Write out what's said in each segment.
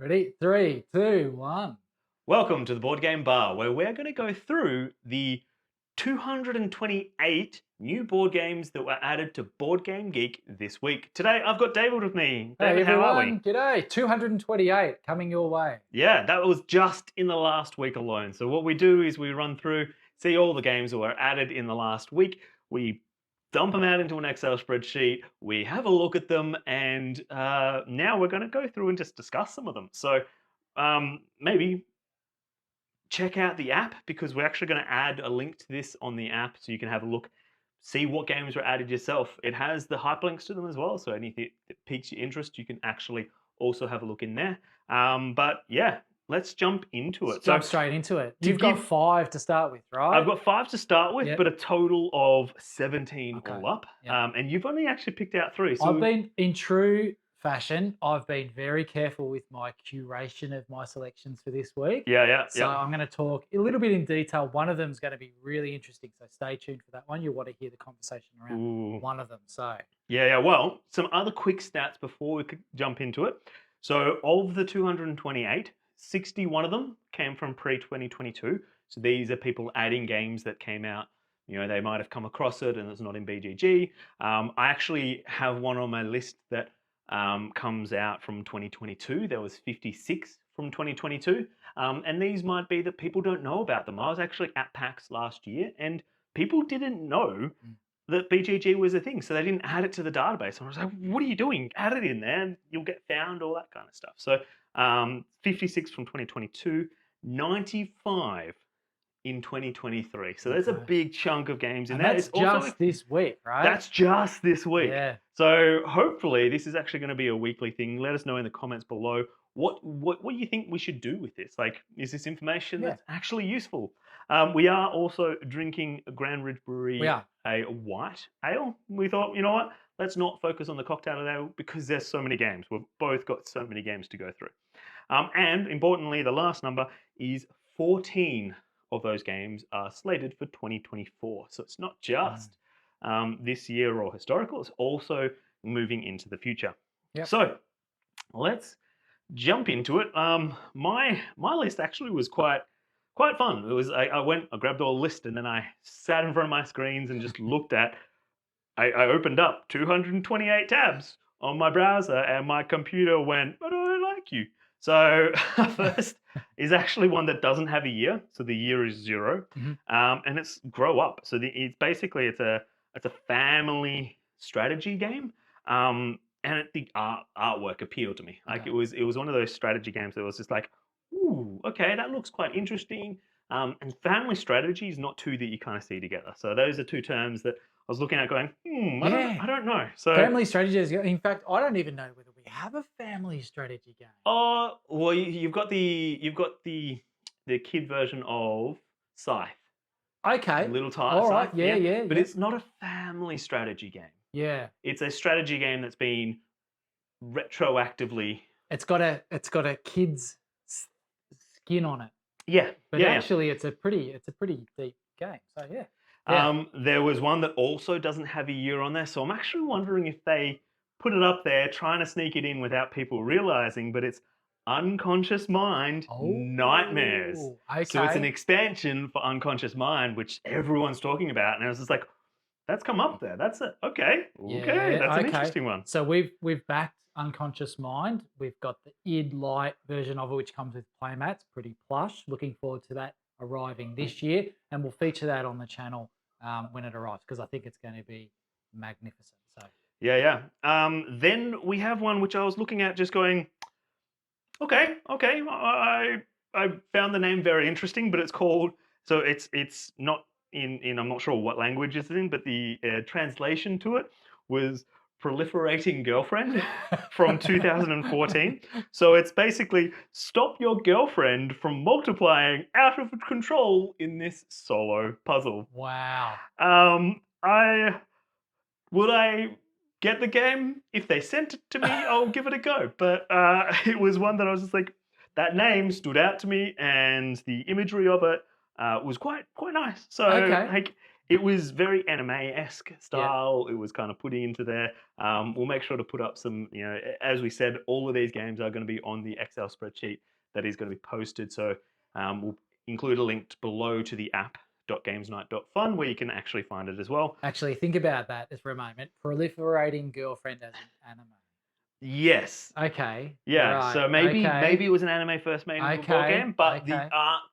Ready? 3, 2, 1. Welcome to the Board Game Bar, where we're going to go through the 228 new board games that were added to Board Game Geek this week. Today, I've got David with me. Hey David, how are we? everyone, g'day. 228 coming your way. Yeah, that was just in the last week alone. So what we do is we run through, see all the games that were added in the last week. We dump them out into an Excel spreadsheet. We have a look at them, and now we're going to go through and just discuss some of them. So maybe check out the app, because we're actually going to add a link to this on the app so you can have a look, see what games were added yourself. It has the hyperlinks to them as well, so anything that piques your interest, you can actually also have a look in there. But yeah, let's jump into it. Jump straight into it. You've got 5 to start with, right? I've got 5 to start with, but a total of 17 all up. And you've only actually picked out 3. So I've been, in true fashion, I've been very careful with my curation of my selections for this week. So I'm going to talk a little bit in detail. One of them is going to be really interesting, so stay tuned for that one. You'll want to hear the conversation around one of them. So well, some other quick stats before we could jump into it. So of the 228, 61 of them came from pre-2022. So these are people adding games that came out. You know, they might have come across it and it's not in BGG. I actually have one on my list that comes out from 2022. There was 56 from 2022. And these might be that people don't know about them. I was actually at PAX last year and people didn't know that BGG was a thing. So they didn't add it to the database. And I was like, what are you doing? Add it in there and you'll get found, all that kind of stuff. So 56 from 2022, 95 in 2023. So there's a big chunk of games in there. That's just this week, right? That's just this week. Yeah. So hopefully this is actually going to be a weekly thing. Let us know in the comments below what you think we should do with this. Like, is this information that's actually useful? We are also drinking Grand Ridge Brewery a white ale. We thought, you know what? Let's not focus on the cocktail ale because there's so many games. We've both got so many games to go through. And importantly, the last number is 14 of those games are slated for 2024. So it's not just this year or historical, it's also moving into the future. So let's jump into it. My list actually was quite fun. It was I grabbed a list and then I sat in front of my screens and just looked at. I opened up 228 tabs on my browser and my computer went, I don't like you. So first is actually one that doesn't have a year, so the year is 0, and it's Grow Up. So it's basically it's a family strategy game, and the artwork appealed to me. Like it was one of those strategy games that was just like, ooh, okay, that looks quite interesting. And family strategy is not two that you kind of see together. So those are two terms that I was looking at going, I don't know. So family strategy is, in fact, I don't even know whether we have a family strategy game. Oh, well, you've got the kid version of Scythe. Okay. Little Scythe. All right. Yeah. But it's not a family strategy game. Yeah. It's a strategy game that's been retroactively. It's got a kid's skin on it. Yeah. But actually, it's a pretty deep game. So yeah. There was one that also doesn't have a year on there, so I'm actually wondering if they put it up there, trying to sneak it in without people realizing, but it's Unconscious Mind Nightmares. Okay. So it's an expansion for Unconscious Mind, which everyone's talking about, and I was just like, that's come up there. That's it. Okay, that's an interesting one. So we've backed Unconscious Mind. We've got the id Light version of it, which comes with playmats, pretty plush. Looking forward to that arriving this year, and we'll feature that on the channel when it arrives, because I think it's going to be magnificent. So then we have one which I was looking at, just going, okay. I found the name very interesting, but it's called, so it's not in I'm not sure what language it's in, but the translation to it was Proliferating Girlfriend from 2014. So it's basically stop your girlfriend from multiplying out of control in this solo puzzle. Wow. Would I get the game? If they sent it to me, I'll give it a go. But it was one that I was just like, that name stood out to me, and the imagery of it was quite nice. So like, It was very anime-esque style. It was kind of putting into there. We'll make sure to put up some, as we said, all of these games are going to be on the Excel spreadsheet that is going to be posted. So we'll include a link below to the app.gamesnight.fun where you can actually find it as well. Actually, think about that for a moment. Proliferating Girlfriend as an anime. Yes. Okay. Yeah. Right. So maybe it was an anime first made into a board game, but Okay.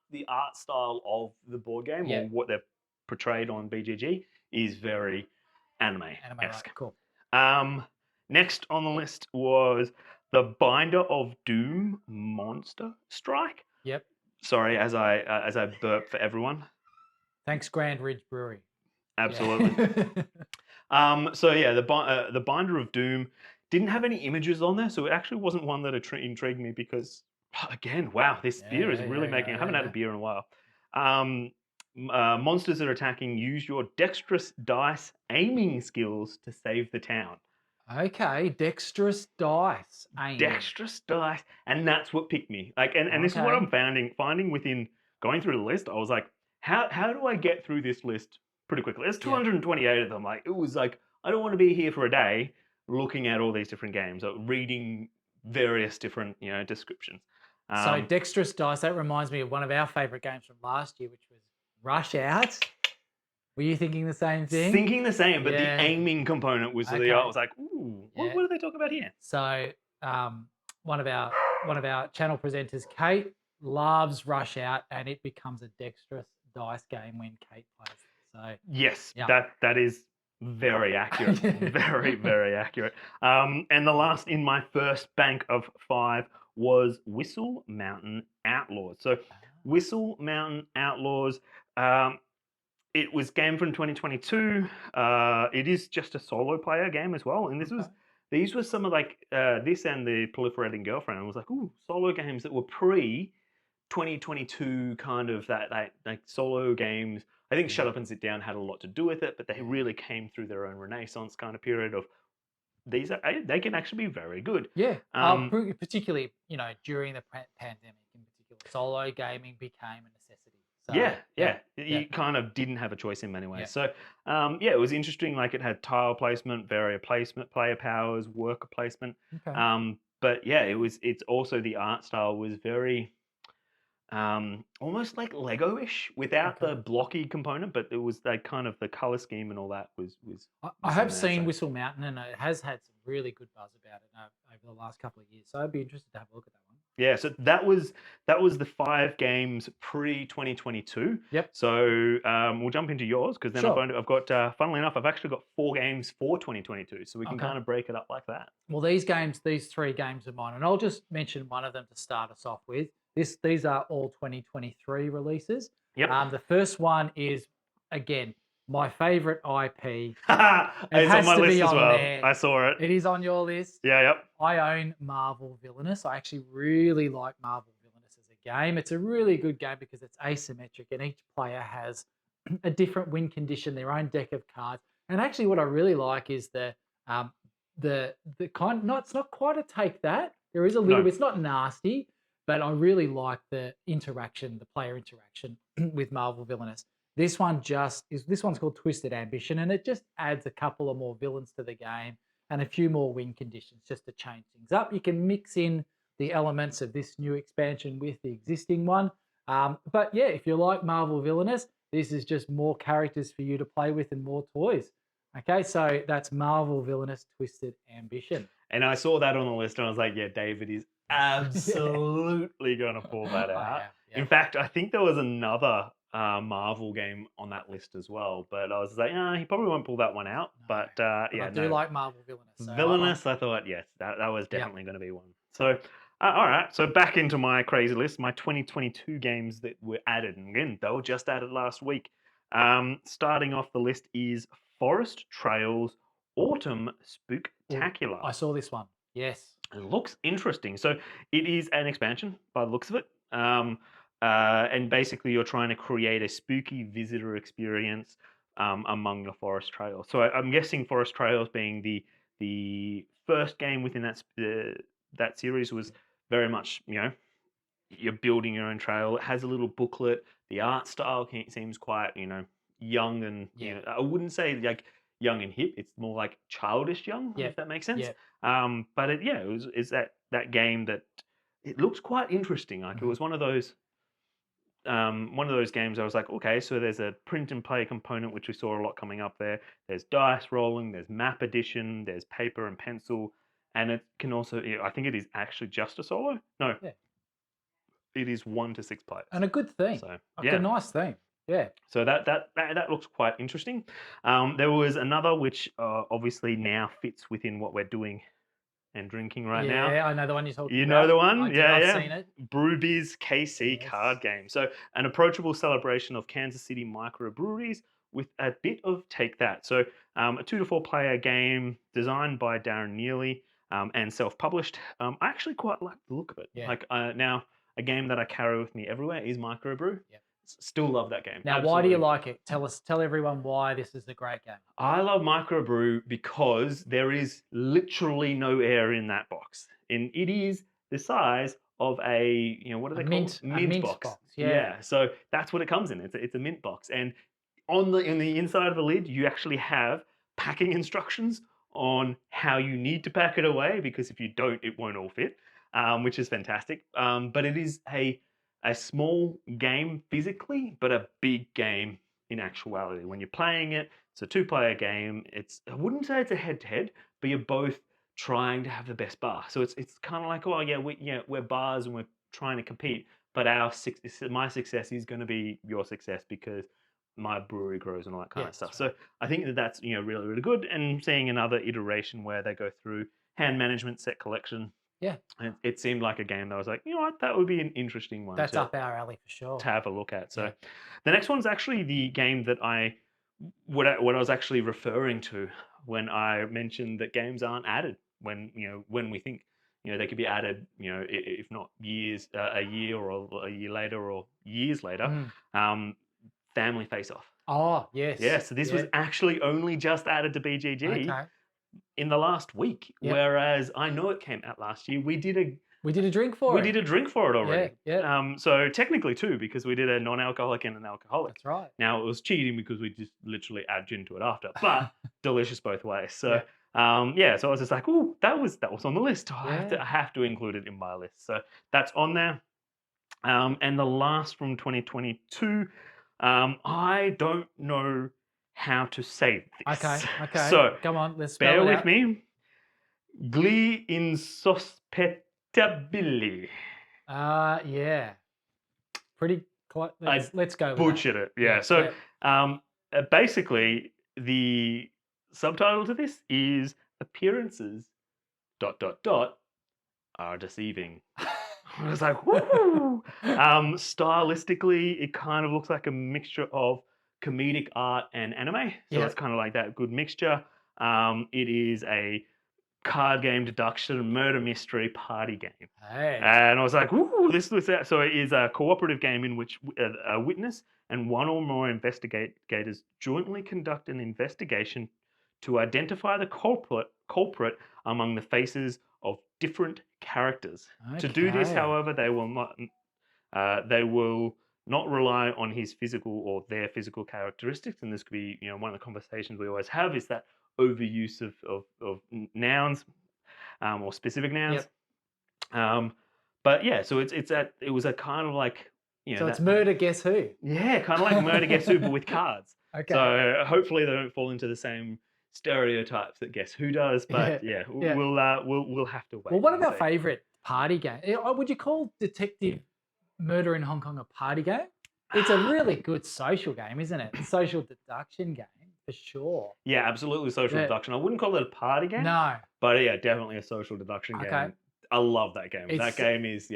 the art style of the board game or what they've portrayed on BGG is very anime-esque. Right. Cool. Next on the list was the Binder of Doom Monster Strike. Yep. Sorry, as I burp for everyone. Thanks, Grand Ridge Brewery. Absolutely. So yeah, the Binder of Doom didn't have any images on there, so it actually wasn't one that intrigued me because, again, wow, this beer is really making. I haven't had a beer in a while. Monsters that are attacking use your dexterous dice aiming skills to save the town. Okay, dexterous dice. Dexterous dice, and that's what picked me. And this is what I'm finding within going through the list. I was like, how do I get through this list pretty quickly? There's 228 of them. Like it was like I don't want to be here for a day looking at all these different games, reading various different descriptions. So dexterous dice. That reminds me of one of our favorite games from last year, which was Rush Out. Were you thinking the same thing? Thinking the same, but the aiming component was I was like, ooh, what are they talking about here? So one of our channel presenters, Kate, loves Rush Out, and it becomes a dexterous dice game when Kate plays it. So yes, that is very accurate, very very accurate. And the last in my first bank of 5 was Whistle Mountain Outlaws. So Whistle Mountain Outlaws. It was game from 2022. It is just a solo player game as well. And these were some of this and the Proliferating Girlfriend. I was like, ooh, solo games that were pre 2022 kind of that like solo games. I think Shut Up and Sit Down had a lot to do with it, but they really came through their own renaissance kind of period of they can actually be very good. Yeah. Particularly, during the pandemic in particular, solo gaming became a necessity. So, you kind of didn't have a choice in many ways. So, it was interesting. Like it had tile placement, player powers, worker placement. Okay. But yeah, it's also the art style was very almost like Lego-ish without the blocky component, but it was like kind of the color scheme and all that was I have seen Whistle Mountain and it has had some really good buzz about it over the last couple of years. So I'd be interested to have a look at that one. Yeah, so that was the 5 games pre-2022. Yep. So we'll jump into yours because then I've got funnily enough, I've actually got 4 games for 2022, so we can kind of break it up like that. Well, these 3 games are mine, and I'll just mention one of them to start us off with. These are all 2023 releases. Yep. The first one is again my favorite IP. It's on my list as well. There. I saw it. It is on your list. Yeah, yep. I own Marvel Villainous. I actually really like Marvel Villainous as a game. It's a really good game because it's asymmetric and each player has a different win condition, their own deck of cards. And actually what I really like is the kind, no, it's not quite a take that. There is a little bit, it's not nasty, but I really like the player interaction with Marvel Villainous. This one's called Twisted Ambition, and it just adds a couple of more villains to the game and a few more win conditions just to change things up. You can mix in the elements of this new expansion with the existing one. But yeah, if you like Marvel Villainous, this is just more characters for you to play with and more toys. Okay, so that's Marvel Villainous Twisted Ambition. And I saw that on the list and I was like, yeah, David is absolutely going to pull that out. Yeah. In fact, I think there was another Marvel game on that list as well, but I was like, he probably won't pull that one out. No. But I do like Marvel Villainous. So Villainous, I thought, yes, that was definitely going to be one. So, all right, so back into my crazy list, my 2022 games that were added. And again, they were just added last week. Starting off the list is Forest Trails Autumn Spooktacular. I saw this one, yes. It looks interesting. So it is an expansion by the looks of it. And basically you're trying to create a spooky visitor experience among the forest trails. So I'm guessing Forest Trails being the first game within that series was very much, you're building your own trail. It has a little booklet. The art style seems quite, young and I wouldn't say like young and hip. It's more like childish young, if that makes sense. But it's that game that it looks quite interesting. Like it was one of those games I was like, okay, so there's a print and play component, which we saw a lot coming up there. There's dice rolling, there's map addition, there's paper and pencil, and it can also, I think it is actually just a solo. No, it is 1 to 6 players. And a good theme. So, like a nice theme. Yeah. So that looks quite interesting. There was another which obviously now fits within what we're doing and drinking right now. Yeah, I know the one you're talking about. You know the one? I've seen it. BrewBiz KC card game. So an approachable celebration of Kansas City microbreweries with a bit of take that. So a 2 to 4 player game designed by Darren Neely and self-published. I actually quite like the look of it. Yeah. Like now a game that I carry with me everywhere is Microbrew. Yeah. Still love that game. Now, why do you like it? Tell everyone why this is a great game. I love Microbrew because there is literally no air in that box. And it is the size of a, what are they called? Mint box. Yeah. So that's what it comes in. It's a mint box. And in the inside of the lid, you actually have packing instructions on how you need to pack it away, because if you don't, it won't all fit, which is fantastic. But it is a small game physically, but a big game in actuality. When you're playing it, it's a 2-player game. I wouldn't say it's a head-to-head, but you're both trying to have the best bar. So it's kind of like, we're bars and we're trying to compete, but my success is going to be your success because my brewery grows and all that kind of stuff. So I think that's really, really good. And seeing another iteration where they go through hand management, set collection. Yeah, it seemed like a game that I was like, that would be an interesting one. That's up our alley for sure. To have a look at. So the next one's actually the game that what I was actually referring to when I mentioned that games aren't added when we think they could be added, if not a year or a year later or years later. Family Faceoff. Oh yes. Yeah. So this was actually only just added to BGG. In the last week, whereas I know it came out last year. We did a drink for it. We did a drink for it already. Yeah. So technically 2, because we did a non-alcoholic and an alcoholic. That's right. Now it was cheating because we just literally add gin to it after, but delicious both ways. So so I was just like, oh, that was on the list. I have to include it in my list. So that's on there. And the last from 2022, I don't know how to say this. Okay. So come on, let's spell it out. Bear with me. Gli Inspospettabili. Yeah. Pretty close. Let's go with butchered it. Yeah. So basically the subtitle to this is appearances ... are deceiving. I was like, woo! Stylistically, it kind of looks like a mixture of comedic art and anime. So it's kind of like that good mixture. It is a card game deduction murder mystery party game. Hey. And I was like, ooh, this looks out. So it is a cooperative game in which a witness and one or more investigators jointly conduct an investigation to identify the culprit among the faces of different characters. To do this, however, they will not rely on his physical or their physical characteristics. And this could be, one of the conversations we always have is that overuse of nouns or specific nouns. But yeah, so it was a kind of like, so it's murder guess who? Yeah, kind of like murder guess who, but with cards. Okay. So hopefully they don't fall into the same stereotypes that Guess Who does, but we'll have to wait. Well, one of our favourite party games. Would you call Detective Murder in Hong Kong a party game? It's a really good social game, isn't it? Social deduction game for sure. Yeah, absolutely social deduction. I wouldn't call it a party game. No, but definitely a social deduction game. I love that game. That game is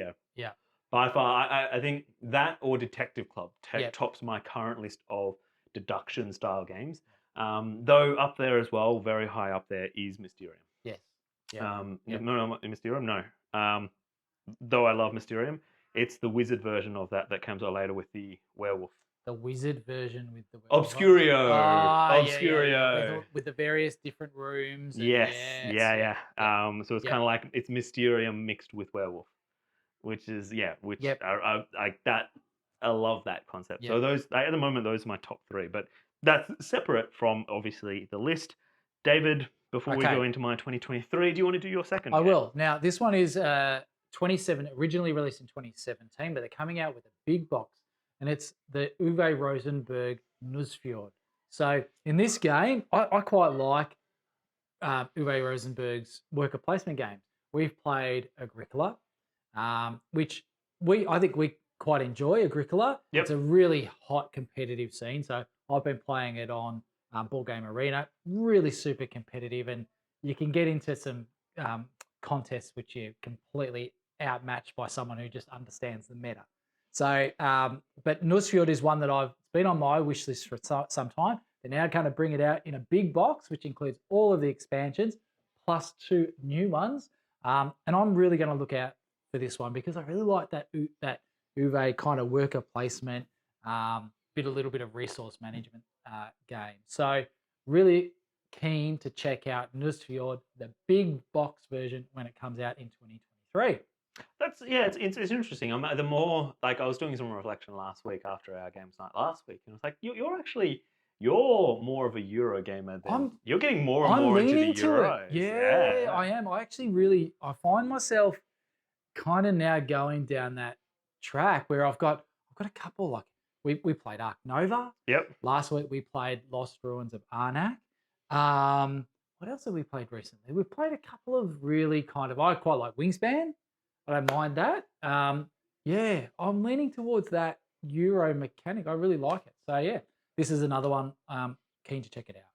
by far. I think that or Detective Club tops my current list of deduction style games. Though up there as well, very high up there is Mysterium. Yes. No, Mysterium. No. Though I love Mysterium, it's the wizard version of that comes out later with the werewolf. The wizard version with the werewolf. Obscurio. Obscurio. With the various different rooms. Yes. So it's kind of like it's Mysterium mixed with werewolf, which is I love that concept. So those at the moment those are my top 3, but that's separate from obviously the list. David, before we go into my 2023, do you want to do your second? I will. Now, this one is originally released in 2017, but they're coming out with a big box, and it's the Uwe Rosenberg Nusfjord. So in this game, I quite like Uwe Rosenberg's worker placement games. We've played Agricola, which I think we quite enjoy Agricola. Yep. It's a really hot competitive scene. So I've been playing it on Board Game Arena, really super competitive, and you can get into some contests which you're completely outmatched by someone who just understands the meta. So, but Nusfjord is one that I've been on my wish list for some time. They're now going to bring it out in a big box, which includes all of the expansions plus 2 new ones. And I'm really going to look out for this one because I really like that Uwe kind of worker placement, a little bit of resource management game. So really keen to check out Nusfjord, the big box version, when it comes out in 2023. It's interesting. The more like I was doing some reflection last week after our games night last week, and it's like you're more of a Euro gamer than you're getting more and more into the Euros. Yeah, I am. I find myself kind of now going down that track where I've got a couple, like we played Ark Nova. Yep. Last week we played Lost Ruins of Arnak. What else have we played recently? We've played a couple of really I quite like Wingspan. I don't mind that. Yeah, I'm leaning towards that Euro mechanic. I really like it. So yeah, this is another one. Keen to check it out.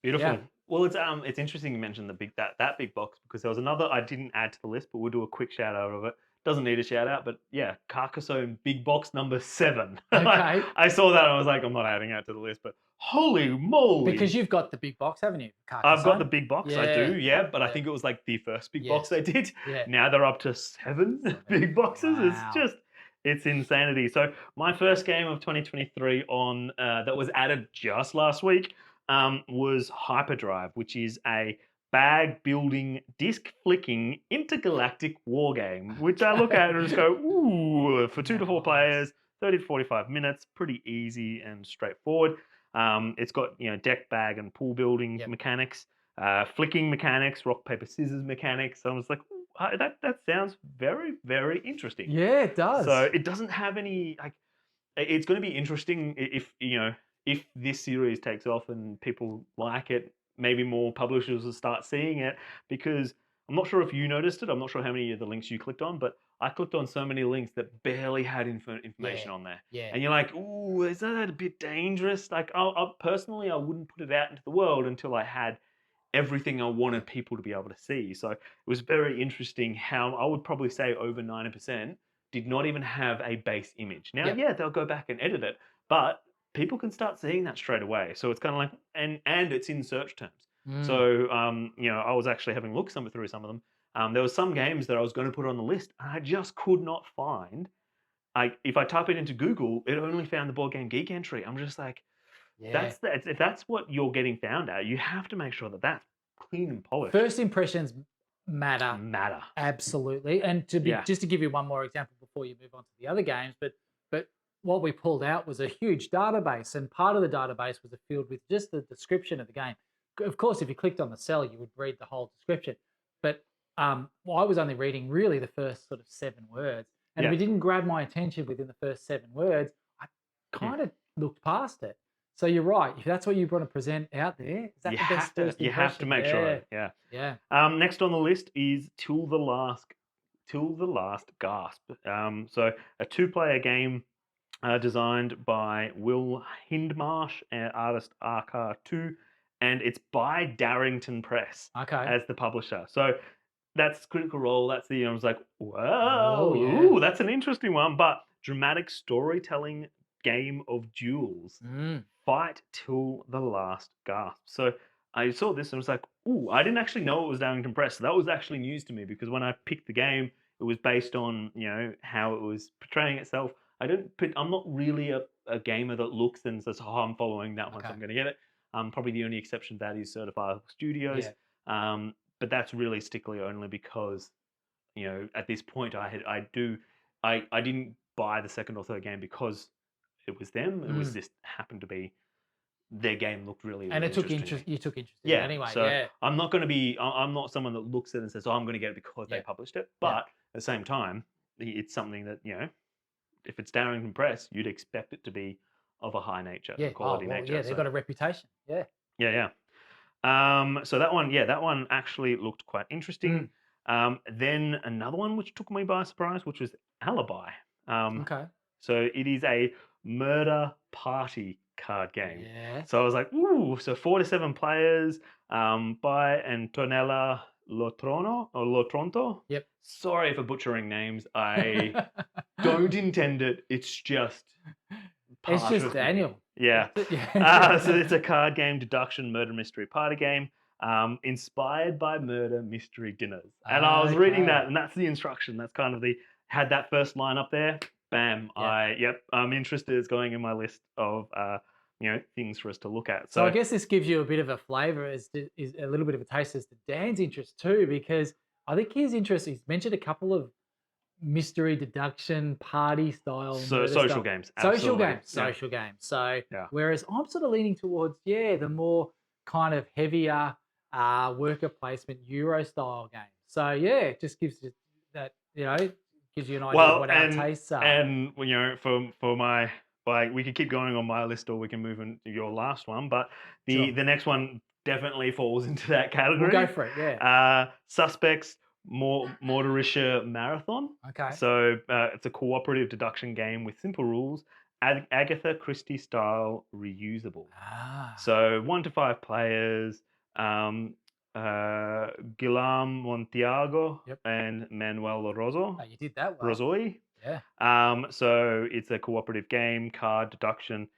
Beautiful. Yeah. Well, it's interesting you mentioned that big box because there was another I didn't add to the list, but we'll do a quick shout out of it. Doesn't need a shout out, but yeah, Carcassonne Big Box number 7. Okay. I saw that and I was like, I'm not adding that to the list, but holy moly! Because you've got the big box, haven't you? I've got the big box, I do, yeah, but I think it was like the first big box they did. Yeah. Now they're up to 7 big boxes. Wow. It's insanity. So my first game of 2023 on that was added just last week was Hyperdrive, which is a bag building, disc flicking, intergalactic war game, which I look at and just go, ooh, for 2 to 4 players, 30 to 45 minutes, pretty easy and straightforward. It's got deck, bag, and pool building mechanics, flicking mechanics, rock paper scissors mechanics. So I was like, that sounds very, very interesting. Yeah, it does. So it doesn't have any it's going to be interesting if this series takes off and people like it. Maybe more publishers will start seeing it because I'm not sure if you noticed it. I'm not sure how many of the links you clicked on, but I clicked on so many links that barely had information on there. Yeah. And you're like, ooh, is that a bit dangerous? Like, personally, I wouldn't put it out into the world until I had everything I wanted people to be able to see. So it was very interesting how I would probably say over 90% did not even have a base image. Now, they'll go back and edit it, but people can start seeing that straight away. So it's kind of like, and it's in search terms. So, I was actually having a look through some of them. There was some games that I was going to put on the list, and I just could not find. If I type it into Google, it only found the Board Game Geek entry. I'm just like, if that's what you're getting found at, you have to make sure that that's clean and polished. First impressions matter. Absolutely. And just to give you one more example before you move on to the other games, but what we pulled out was a huge database, and part of the database was a field with just the description of the game. Of course, if you clicked on the cell, you would read the whole description. But I was only reading really the first sort of 7 words. And if it didn't grab my attention within the first 7 words, I kind of looked past it. So you're right. If that's what you want to present out there, is that the best first impression? You have to make sure. Yeah. Next on the list is Till the Last Gasp. So a 2-player game designed by Will Hindmarsh, artist RK2, and it's by Darrington Press as the publisher. So that's Critical Role. That's I was like, whoa, ooh, that's an interesting one. But dramatic storytelling game of duels. Fight till the last gasp. So I saw this and was like, ooh, I didn't actually know it was Darrington Press. So that was actually news to me because when I picked the game, it was based on how it was portraying itself. I'm not really a gamer that looks and says, oh, I'm following that one, so I'm going to get it. Probably the only exception to that is Certifiable Studios. But that's realistically only because, at this point I didn't buy the second or third game because it was them. It was just happened to be their game looked really, and really it took interesting. you took interest in it anyway. So I'm not going to be. I'm not someone that looks at it and says, "Oh, I'm going to get it because they published it." But at the same time, it's something that if it's Darrington Press, you'd expect it to be of a high nature, quality nature. Yeah, they've got a reputation. Yeah. Yeah. So that one actually looked quite interesting. Then another one which took me by surprise, which was Alibi. Okay. So it is a murder party card game. Yeah. So I was like, ooh, so 4 to 7 players by Antonella Lotronto. Yep. Sorry for butchering names. I don't intend it. It's just It's just Daniel. Yeah. So it's a card game, deduction, murder mystery party game, inspired by murder mystery dinners. And I was reading that, and that's the instruction. That's kind of had that first line up there. Bam. I'm interested. It's going in my list of things for us to look at. So I guess this gives you a bit of a flavour, is a little bit of a taste as to Dan's interest too, because I think his interest, he's mentioned a couple of mystery deduction party style social games. Social games. So whereas I'm sort of leaning towards the more kind of heavier worker placement Euro style game. So it just gives you that, gives you an idea of what our tastes are. And for my we could keep going on my list, or we can move into your last one, but the next one definitely falls into that category. We'll go for it. Suspects Morderischer Marathon. Okay. So it's a cooperative deduction game with simple rules, Agatha Christie style, reusable. So 1 to 5 players, Guillermo Montiago and Manuel Rosso. Oh, you did that well. Rosoi. Yeah. So it's a cooperative game, card deduction.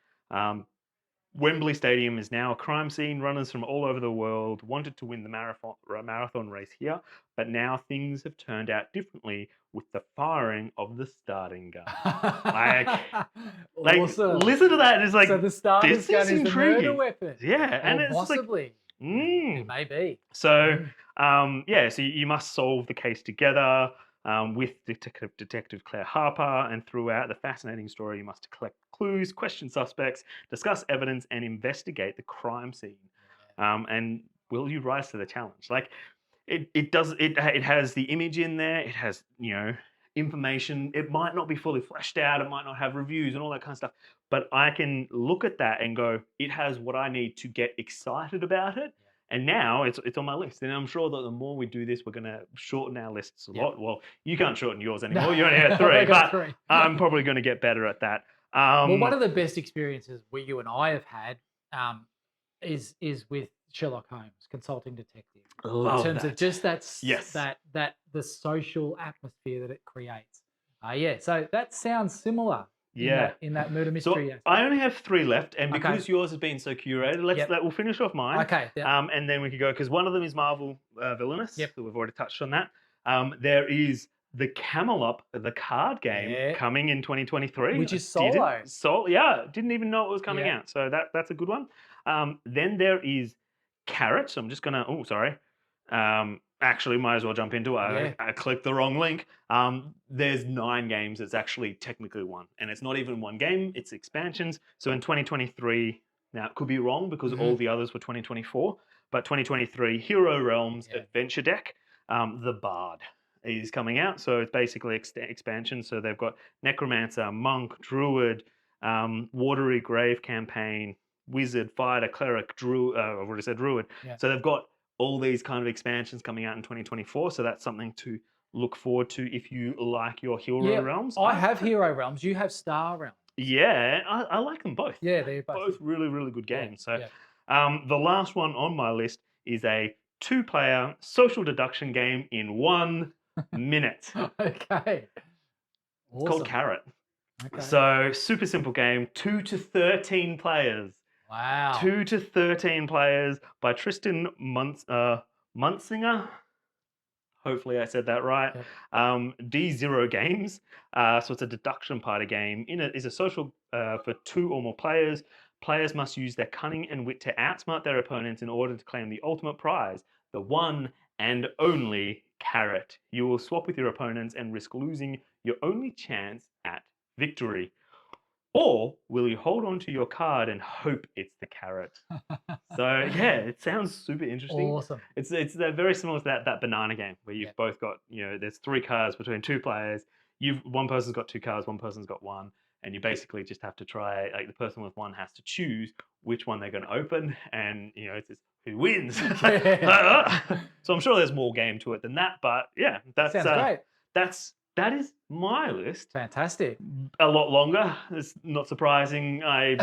Wembley Stadium is now a crime scene. Runners from all over the world wanted to win the marathon race here, but now things have turned out differently with the firing of the starting gun. Awesome. Listen to that. It's like, so the starting gun is the murder weapon. Yeah, and it's possibly. It may be. So, so you must solve the case together. With Detective Claire Harper, and throughout the fascinating story, you must collect clues, question suspects, discuss evidence, and investigate the crime scene. And will you rise to the challenge? Like, it has the image in there. It has information. It might not be fully fleshed out. It might not have reviews and all that kind of stuff. But I can look at that and go, it has what I need to get excited about it. And now it's on my list. And I'm sure that the more we do this, we're going to shorten our lists a lot. Well, you can't shorten yours anymore. You only had 3, but I'm probably going to get better at that. Well, one of the best experiences you and I have had is with Sherlock Holmes, Consulting Detective. Love in terms that. of just that the social atmosphere that it creates. So that sounds similar. In that murder mystery. So I only have 3 left, and because yours has been so curated, we'll finish off mine. Okay. Yep. And then we could go, because one of them is Marvel Villainous. Yep. So we've already touched on that. There is the Camel, the card game, coming in 2023, which is solo. Didn't even know it was coming out. So that's a good one. Then there is Carrot. So I'm just gonna. Oh, sorry. Actually, might as well jump into it. I clicked the wrong link. There's 9 games. It's actually technically 1. And it's not even 1 game. It's expansions. So in 2023, now it could be wrong because all the others were 2024. But 2023, Hero Realms Adventure Deck, The Bard is coming out. So it's basically expansion. So they've got Necromancer, Monk, Druid, Watery Grave Campaign, Wizard, Fighter, Cleric, Druid. I've already said Druid. So they've got all these kind of expansions coming out in 2024, so that's something to look forward to if you like your Hero Realms. I have Hero Realms. You have Star Realms. Yeah, I like them both. Yeah, they're both really, really good games. The last one on my list is a 2-player social deduction game in 1 minute. Okay. It's called Carrot. Okay. So super simple game, 2 to 13 players. Wow. 2 to 13 players by Tristan Munsinger. Hopefully I said that right. D0 Games. So it's a deduction party game. It's a social for 2 or more players. Players must use their cunning and wit to outsmart their opponents in order to claim the ultimate prize, the one and only carrot. You will swap with your opponents and risk losing your only chance at victory. Or will you hold on to your card and hope it's the carrot? So yeah, it sounds super interesting. Awesome. It's very similar to that banana game where you've both got, there's 3 cards between 2 players. One person's got 2 cards, one person's got 1, and you basically just have to try, like, the person with 1 has to choose which one they're going to open, and it's just who wins. So I'm sure there's more game to it than that, but yeah, Sounds great. That is my list. Fantastic. A lot longer. It's not surprising. I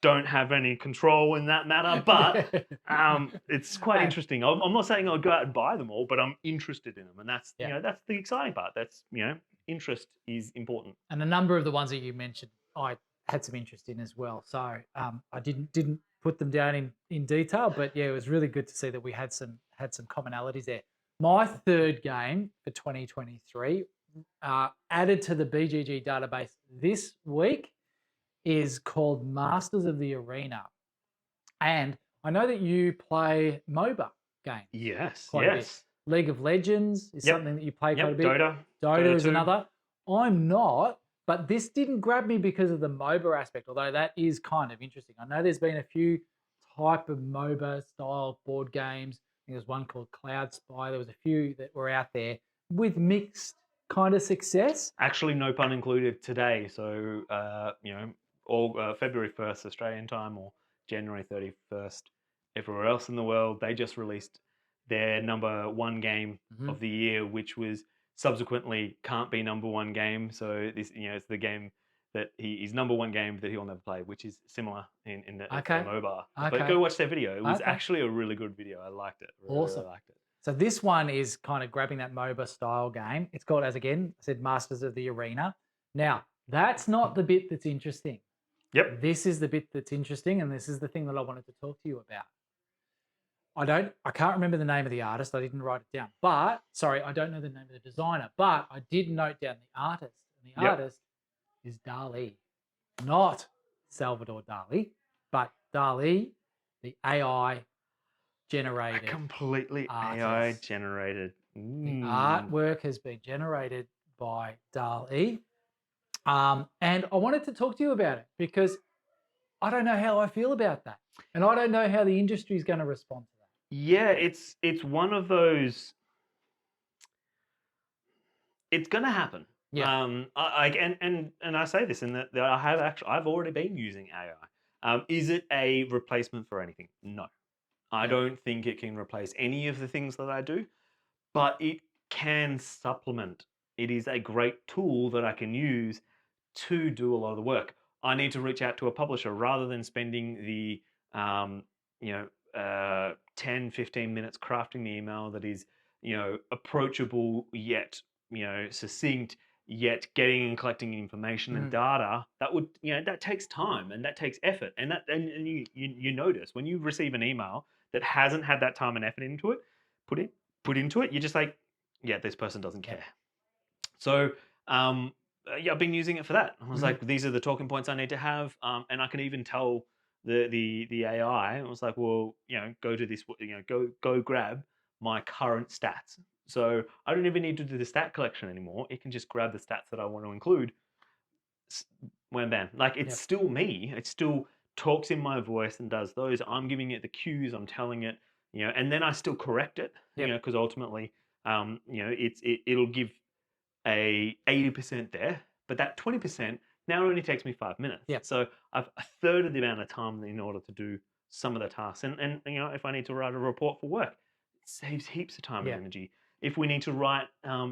don't have any control in that matter, but it's quite interesting. I'm not saying I'll go out and buy them all, but I'm interested in them, and that's that's the exciting part. That's interest is important. And a number of the ones that you mentioned, I had some interest in as well. So I didn't put them down in detail, but yeah, it was really good to see that we had some commonalities there. My third game for 2023, added to the BGG database this week, is called Masters of the Arena. And I know that you play MOBA games. Yes, quite a bit. League of Legends is something that you play quite a bit. Dota is another. I'm not, but this didn't grab me because of the MOBA aspect, although that is kind of interesting. I know there's been a few type of MOBA style board games. I think there's one called Cloud Spy. There was a few that were out there with mixed kind of success. Actually, no pun included today. So, all February 1st Australian time or January 31st everywhere else in the world, they just released their number 1 game of the year, which was subsequently can't be number 1 game. So this, it's the game that his number 1 game that he'll never play, which is similar in the MOBA. But go watch their video. It was actually a really good video. I liked it. Awesome. Really liked it. So this one is kind of grabbing that MOBA style game. It's called, as again I said, Masters of the Arena. Now, that's not the bit that's interesting. Yep. This is the bit that's interesting, and this is the thing that I wanted to talk to you about. I can't remember the name of the artist. I didn't write it down. But, sorry, I don't know the name of the designer, but I did note down the artist. And the artist is Dali. Not Salvador Dali, but Dali, the AI generated. Completely artist. AI generated. The artwork has been generated by Dali. And I wanted to talk to you about it because I don't know how I feel about that. And I don't know how the industry is going to respond to that. Yeah, it's one of those. It's going to happen. Yeah. And I say this in that I've already been using AI. Is it a replacement for anything? No. I don't think it can replace any of the things that I do, but it can supplement. It is a great tool that I can use to do a lot of the work. I need to reach out to a publisher rather than spending the 10, 15 minutes crafting the email that is, approachable yet, succinct, yet getting and collecting information and data. That takes time and that takes effort. And you notice when you receive an email that hasn't had that time and effort into it, put into it, you're just like, yeah, this person doesn't care. So I've been using it for that. I was like, these are the talking points I need to have, and I can even tell the AI. And I was like, well, go to this, go grab my current stats. So I don't even need to do the stat collection anymore. It can just grab the stats that I want to include. Wham bam. Like it's still me. It still talks in my voice and does those. I'm giving it the cues. I'm telling it, and then I still correct it, because ultimately, it'll give a 80% there, but that 20% now only takes me 5 minutes. So I've a third of the amount of time in order to do some of the tasks. And if I need to write a report for work, it saves heaps of time and energy. If we need to write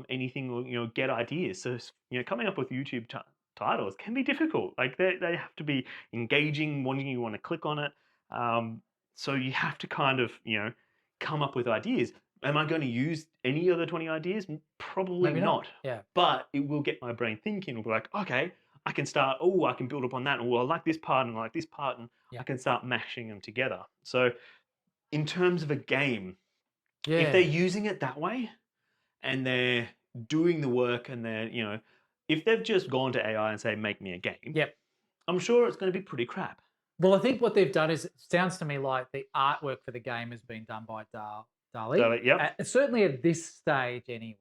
anything or get ideas, so coming up with YouTube titles can be difficult. Like they have to be engaging, wanting you want to click on it. So you have to kind of come up with ideas. Am I going to use any of the 20 ideas? Probably Maybe not. Yeah. But it will get my brain thinking. It'll be like, okay, I can start. Oh, I can build upon that. Oh, I like this part and I like this part, and I can start mashing them together. So, in terms of a game, if they're using it that way, and they're doing the work, and they're if they've just gone to AI and say, make me a game, I'm sure it's going to be pretty crap. Well, I think what they've done is, it sounds to me like the artwork for the game has been done by Dali. Certainly at this stage anyway.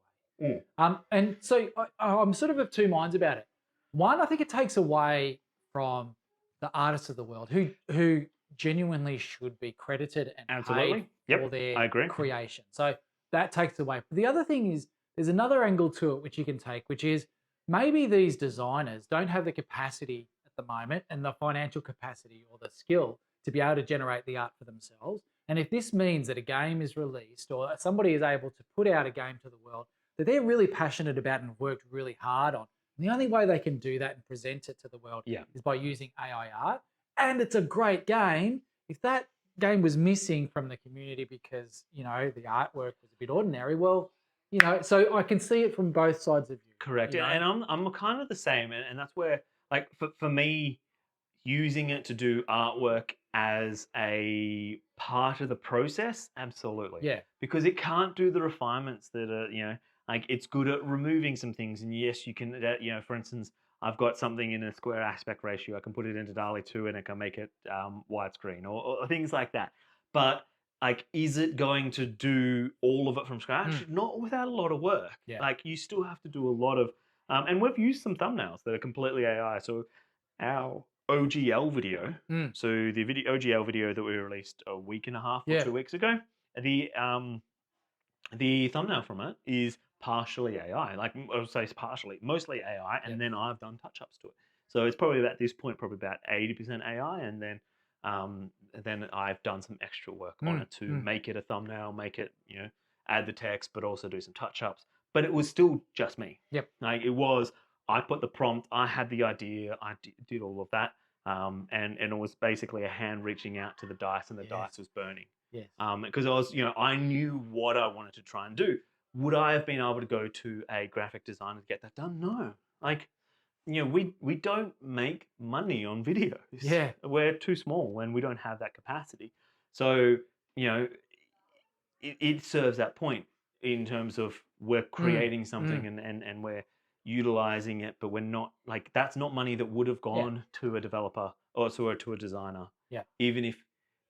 And so I'm sort of two minds about it. One, I think it takes away from the artists of the world who genuinely should be credited and paid for their creation. So that takes away. The other thing is there's another angle to it which you can take, which is maybe these designers don't have the capacity at the moment and the financial capacity or the skill to be able to generate the art for themselves. And if this means that a game is released or somebody is able to put out a game to the world that they're really passionate about and worked really hard on, the only way they can do that and present it to the world is by using AI art. And it's a great game. If that game was missing from the community because, the artwork was a bit ordinary, well, so I can see it from both sides of view. Correct. And I'm kind of the same. And that's where, like, for me, using it to do artwork as a part of the process, absolutely. Yeah. Because it can't do the refinements that are, like it's good at removing some things. And yes, you can, for instance, I've got something in a square aspect ratio. I can put it into DALL-E 2 and I can make it widescreen or things like that. But like, is it going to do all of it from scratch? Not without a lot of work. Yeah. Like you still have to do a lot of, and we've used some thumbnails that are completely AI. So our OGL video, so the OGL video that we released a week and a half or 2 weeks ago, the thumbnail from it is partially AI. Like I would say partially, mostly AI, and then I've done touch-ups to it. So it's probably at this point probably about 80% AI, and then I've done some extra work on it to make it a thumbnail, make it add the text, but also do some touch-ups. But it was still just me. Yep. Like it was. I put the prompt, I had the idea, I did all of that, and it was basically a hand reaching out to the dice, and the dice was burning. Yes. Because I was, I knew what I wanted to try and do. Would I have been able to go to a graphic designer to get that done? No. Like, we don't make money on videos. Yeah. We're too small and we don't have that capacity. So, it serves that point in terms of we're creating something and we're utilizing it, but we're not, like, that's not money that would have gone to a developer or to a designer. Yeah. Even if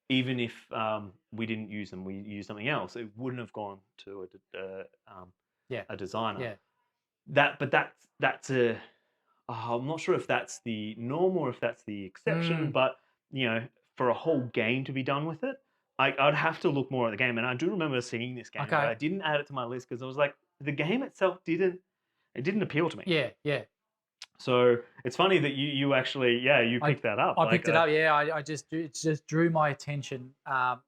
we didn't use them, we used something else, it wouldn't have gone to a designer. Yeah. That's a I'm not sure if that's the norm or if that's the exception, but for a whole game to be done with it, I'd have to look more at the game. And I do remember seeing this game, but I didn't add it to my list because I was like, the game itself didn't appeal to me. Yeah, yeah. So it's funny that you actually, you picked that up. I picked it up. Yeah, it just drew my attention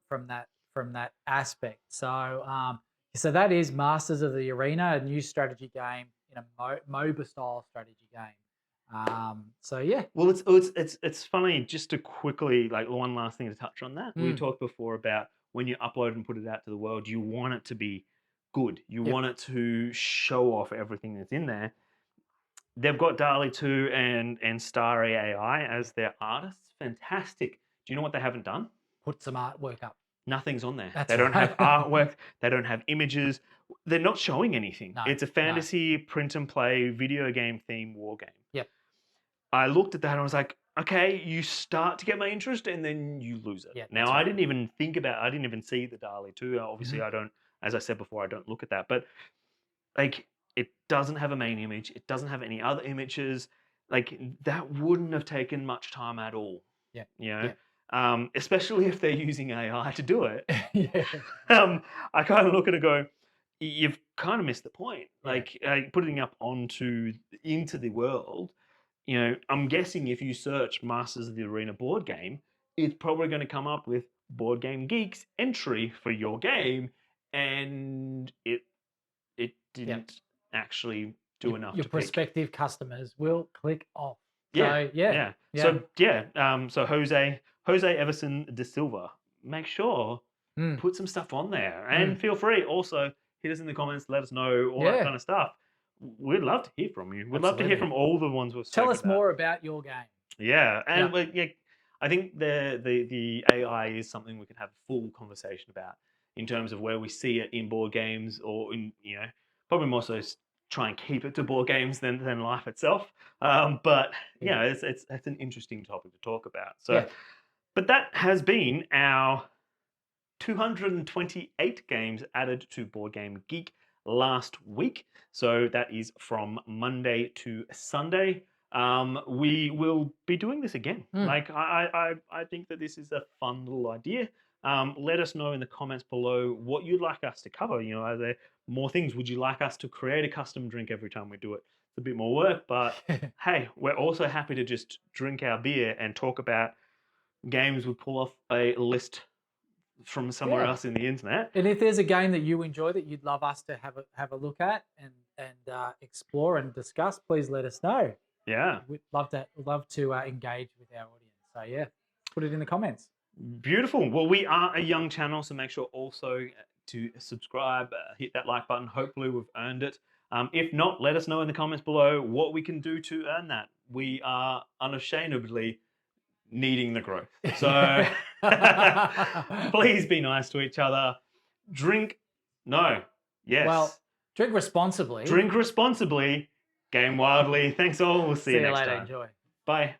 from that aspect. So so that is Masters of the Arena, a new strategy game in a MOBA style strategy game. So yeah. Well, it's funny, just to quickly, like, one last thing to touch on that. We talked before about when you upload and put it out to the world, you want it to be good. You want it to show off everything that's in there. They've got DALL-E 2 and Starry AI as their artists. Fantastic. Do you know what they haven't done? Put some artwork up. Nothing's on there. They don't have artwork. They don't have images. They're not showing anything. No, it's a fantasy print and play video game themed war game. Yep. I looked at that and I was like, okay, you start to get my interest and then you lose it. Yep, now, I didn't even see the DALL-E 2. Obviously, I don't, as I said before, I don't look at that. But like, it doesn't have a main image. It doesn't have any other images. Like, that wouldn't have taken much time at all. Yeah. Especially if they're using AI to do it. I kind of look at it and go, you've kind of missed the point. Like, putting up into the world, I'm guessing if you search Masters of the Arena board game, it's probably going to come up with Board Game Geek's entry for your game, and it didn't actually do enough. Your prospective customers will click off. So Jose Everson de Silva, make sure put some stuff on there, and feel free also hit us in the comments, let us know all that kind of stuff. We'd love to hear from you. We'd love to hear from all the ones we've spoken about. Tell us more about your game. Yeah, and I think the AI is something we can have a full conversation about in terms of where we see it in board games, or in probably more so try and keep it to board games than life itself. But it's an interesting topic to talk about. So, but that has been our 228 games added to Board Game Geek last week. So that is from Monday to Sunday. we will be doing this again. Like I think that this is a fun little idea. Let us know in the comments below what you'd like us to cover. You know, are there more things? Would you like us to create a custom drink every time we do it? It's a bit more work, but hey, we're also happy to just drink our beer and talk about games. We pull off a list from somewhere else in the internet. And if there's a game that you enjoy that you'd love us to have a look at and explore and discuss, please let us know. Yeah, we'd love to engage with our audience. So yeah, put it in the comments. Beautiful. Well, we are a young channel, so make sure also to subscribe, hit that like button. Hopefully we've earned it. If not, let us know in the comments below what we can do to earn that. We are unashamedly needing the growth. So please be nice to each other. Drink responsibly. Drink responsibly. Game wildly. Thanks all. We'll see you next time. Enjoy. Bye.